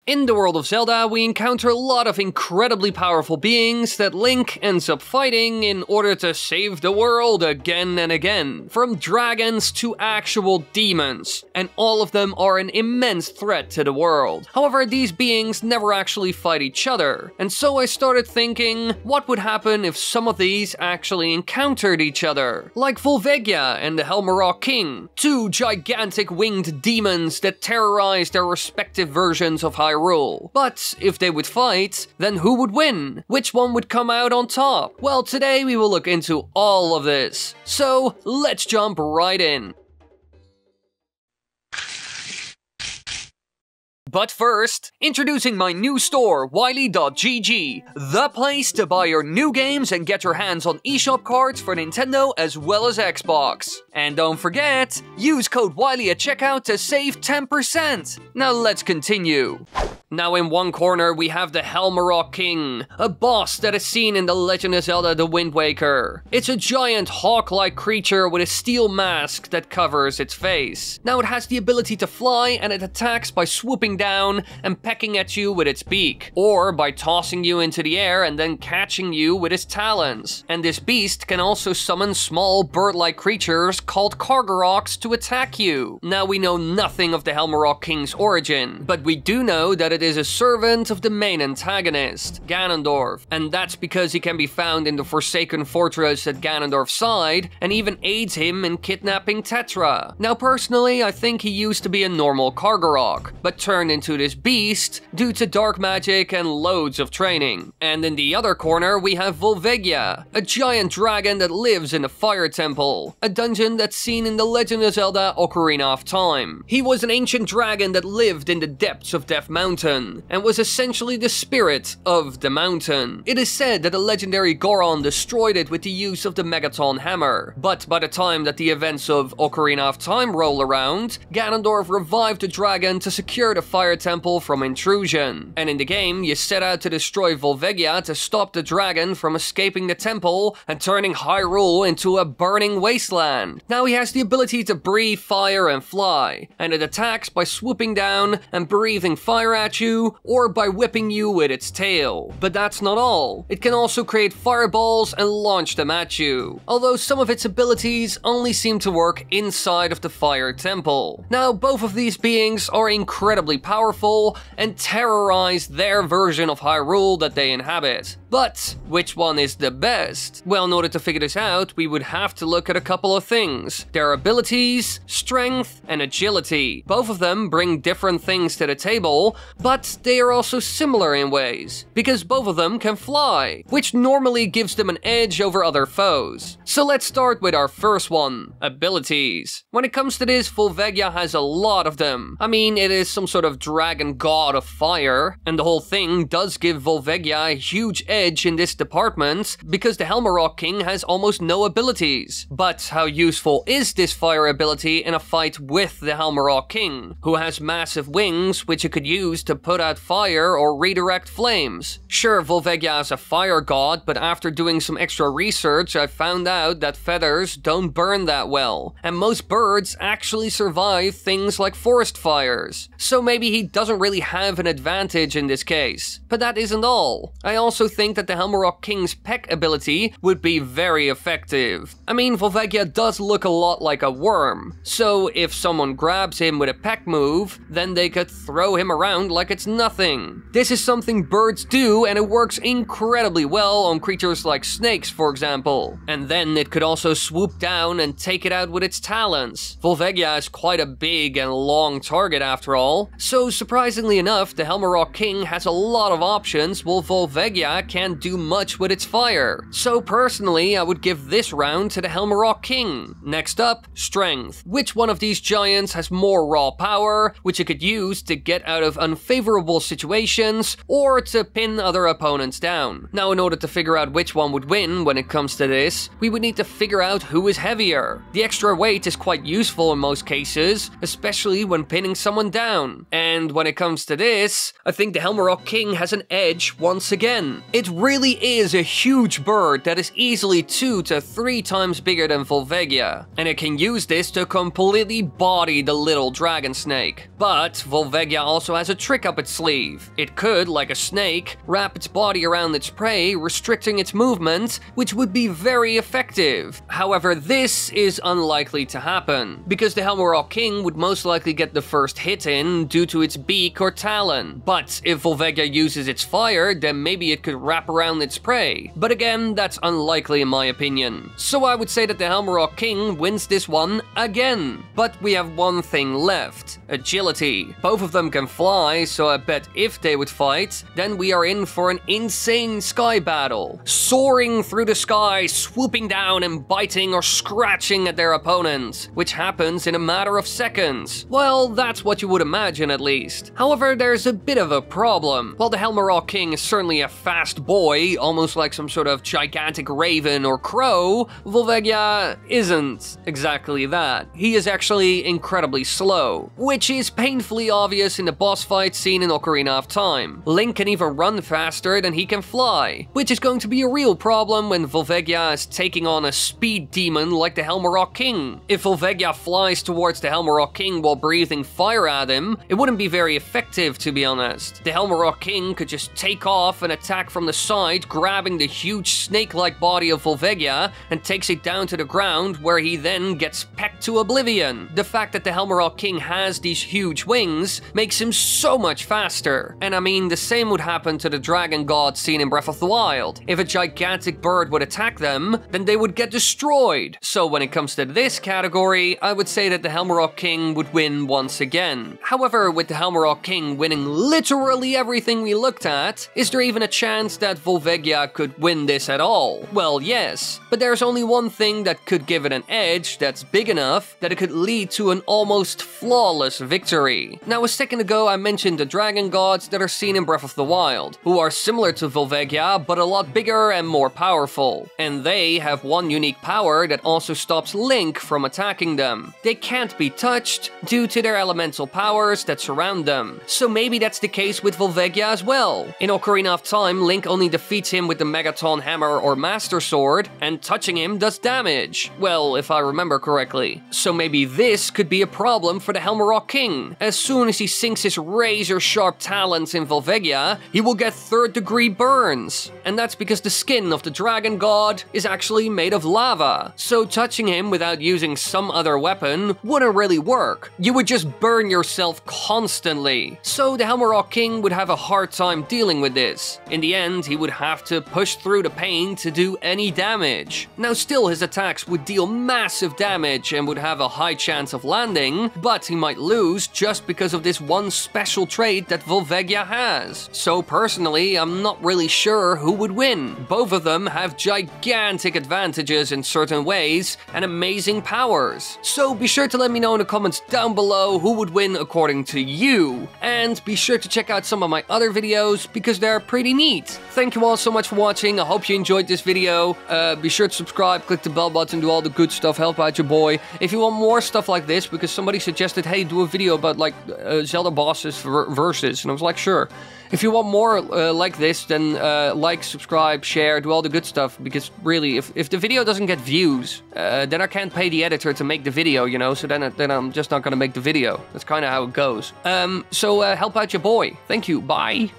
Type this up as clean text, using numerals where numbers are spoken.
In the world of Zelda, we encounter a lot of incredibly powerful beings that Link ends up fighting in order to save the world again and again, from dragons to actual demons, and all of them are an immense threat to the world. However, these beings never actually fight each other, and so I started thinking, what would happen if some of these actually encountered each other? Like Volvagia and the Helmarok King, two gigantic winged demons that terrorize their respective versions of Hyrule. But if they would fight, then who would win? Which one would come out on top? Well, today we will look into all of this. So let's jump right in. But first, introducing my new store, Wily.gg, the place to buy your new games and get your hands on eShop cards for Nintendo as well as Xbox. And don't forget, use code Wily at checkout to save 10%. Now let's continue. Now in one corner we have the Helmarok King, a boss that is seen in The Legend of Zelda: The Wind Waker. It's a giant hawk-like creature with a steel mask that covers its face. Now it has the ability to fly and it attacks by swooping down and pecking at you with its beak, or by tossing you into the air and then catching you with its talons. And this beast can also summon small bird-like creatures called Cargaroks to attack you. Now we know nothing of the Helmarok King's origin, but we do know that it is a servant of the main antagonist, Ganondorf, and that's because he can be found in the Forsaken Fortress at Ganondorf's side, and even aids him in kidnapping Tetra. Now personally, I think he used to be a normal Cargarok, but turned into this beast due to dark magic and loads of training. And in the other corner, we have Volvagia, a giant dragon that lives in a fire temple, a dungeon that's seen in The Legend of Zelda: Ocarina of Time. He was an ancient dragon that lived in the depths of Death Mountain, and was essentially the spirit of the mountain. It is said that the legendary Goron destroyed it with the use of the Megaton Hammer, but by the time that the events of Ocarina of Time roll around, Ganondorf revived the dragon to secure the fire temple from intrusion. And in the game, you set out to destroy Volvagia to stop the dragon from escaping the temple and turning Hyrule into a burning wasteland. Now he has the ability to breathe fire and fly, and it attacks by swooping down and breathing fire at you, or by whipping you with its tail. But that's not all. It can also create fireballs and launch them at you, although some of its abilities only seem to work inside of the fire temple. Now, both of these beings are incredibly powerful and terrorize their version of Hyrule that they inhabit. But which one is the best? Well, in order to figure this out, we would have to look at a couple of things: their abilities, strength, and agility. Both of them bring different things to the table, but they are also similar in ways, because both of them can fly, which normally gives them an edge over other foes. So let's start with our first one, abilities. When it comes to this, Volvagia has a lot of them. I mean, it is some sort of dragon god of fire, and the whole thing does give Volvagia a huge edge in this department, because the Helmarok King has almost no abilities. But how useful is this fire ability in a fight with the Helmarok King, who has massive wings which it could use to put out fire or redirect flames? Sure, Volvagia is a fire god, but after doing some extra research, I found out that feathers don't burn that well, and most birds actually survive things like forest fires. So maybe he doesn't really have an advantage in this case. But that isn't all. I also think that the Helmarok King's peck ability would be very effective. I mean, Volvagia does look a lot like a worm, so if someone grabs him with a peck move, then they could throw him around like it's nothing. This is something birds do, and it works incredibly well on creatures like snakes, for example. And then it could also swoop down and take it out with its talons. Volvagia is quite a big and long target after all, so surprisingly enough, the Helmarok King has a lot of options while Volvagia can't do much with its fire. So personally, I would give this round to the Helmarok King. Next up, strength. Which one of these giants has more raw power, which it could use to get out of unfavorable situations or to pin other opponents down? Now, in order to figure out which one would win when it comes to this, we would need to figure out who is heavier. The extra weight is quite useful in most cases, especially when pinning someone down. And when it comes to this, I think the Helmarok King has an edge once again. It really is a huge bird that is easily 2 to 3 times bigger than Volvagia, and it can use this to completely body the little dragon snake. But Volvagia also has a trick trick up its sleeve. It could, like a snake, wrap its body around its prey, restricting its movement, which would be very effective. However, this is unlikely to happen, because the Helmarok King would most likely get the first hit in due to its beak or talon. But if Volvagia uses its fire, then maybe it could wrap around its prey. But again, that's unlikely in my opinion. So I would say that the Helmarok King wins this one again. But we have one thing left: agility. Both of them can fly, so I bet if they would fight, then we are in for an insane sky battle. Soaring through the sky, swooping down and biting or scratching at their opponents, which happens in a matter of seconds. Well, that's what you would imagine at least. However, there's a bit of a problem. While the Helmarok King is certainly a fast boy, almost like some sort of gigantic raven or crow, Volvagia isn't exactly that. He is actually incredibly slow, which is painfully obvious in the boss fight scene in Ocarina of Time. Link can even run faster than he can fly, which is going to be a real problem when Volvagia is taking on a speed demon like the Helmarok King. If Volvagia flies towards the Helmarok King while breathing fire at him, it wouldn't be very effective, to be honest. The Helmarok King could just take off and attack from the side, grabbing the huge snake-like body of Volvagia and takes it down to the ground, where he then gets pecked to oblivion. The fact that the Helmarok King has these huge wings makes him so much faster. And I mean, the same would happen to the Dragon God seen in Breath of the Wild. If a gigantic bird would attack them, then they would get destroyed. So when it comes to this category, I would say that the Helmarok King would win once again. However, with the Helmarok King winning literally everything we looked at, is there even a chance that Volvagia could win this at all? Well, yes, but there's only one thing that could give it an edge that's big enough that it could lead to an almost flawless victory. Now, a second ago I mentioned the Dragon Gods that are seen in Breath of the Wild, who are similar to Volvagia but a lot bigger and more powerful. And they have one unique power that also stops Link from attacking them. They can't be touched due to their elemental powers that surround them. So maybe that's the case with Volvagia as well. In Ocarina of Time, Link only defeats him with the Megaton Hammer or Master Sword, and touching him does damage. Well, if I remember correctly. So maybe this could be a problem for the Helmarok King. As soon as he sinks his razor-sharp talons in Volvagia, he will get third-degree burns. And that's because the skin of the Dragon God is actually made of lava. So touching him without using some other weapon wouldn't really work. You would just burn yourself constantly. So the Helmarok King would have a hard time dealing with this. In the end, he would have to push through the pain to do any damage. Now still, his attacks would deal massive damage and would have a high chance of landing, but he might lose just because of this one special trait that Volvagia has. So personally, I'm not really sure who would win. Both of them have gigantic advantages in certain ways and amazing powers. So be sure to let me know in the comments down below who would win according to you. And be sure to check out some of my other videos because they're pretty neat. Thank you all so much for watching. I hope you enjoyed this video. Be sure to subscribe, click the bell button, do all the good stuff, help out your boy. If you want more stuff like this, because somebody suggested, hey, do a video about like Zelda bosses versus, and I was like, sure. If you want more like this, then like, subscribe, share, do all the good stuff, because really, if the video doesn't get views, then I can't pay the editor to make the video, you know, so then I'm just not gonna make the video. That's kind of how it goes. So help out your boy. Thank you, bye.